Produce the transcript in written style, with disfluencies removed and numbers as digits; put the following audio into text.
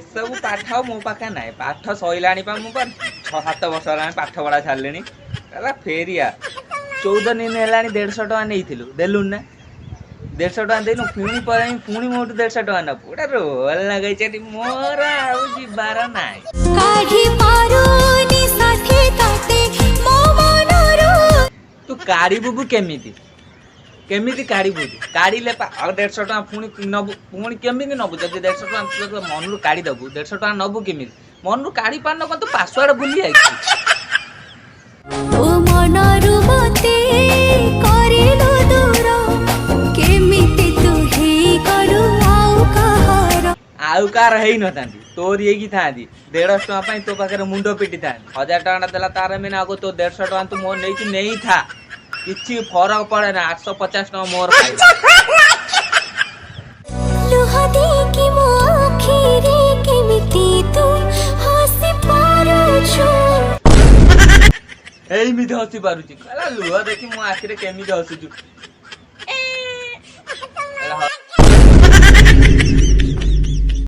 सब पाठ मो पाखे ना पाठ सैला मुझे 6-7 वर्ष है पाठ पढ़ा छाड़े फेरिया 14 दिन है 150 टका नहीं देलु ना 150 टका देनु पुणी मोटू 150 टका ना पूरा रोल लगे मोर आबार ना तू काढ़ बुबू केमिति केमिति काढ़ू काढ़ले 150 टका पुणी नबू पुणी केमी नबू जब 150 टका मन काढ़ी दबू 150 टका नबू केमी मन काढ़ी पान कौन तू पासवर्ड भूली जाए आउ कार है न था तोर ये था 150 टका तो पाखे मुंड पिटी था 1000 टका देला तार मैंने आगो तो 150 टका तू मोर नहीं था किसी फरक पड़े ना 850 टका मोर एमिति हसी पारुची लुह देखी मो आखिरे केमिति हसुचु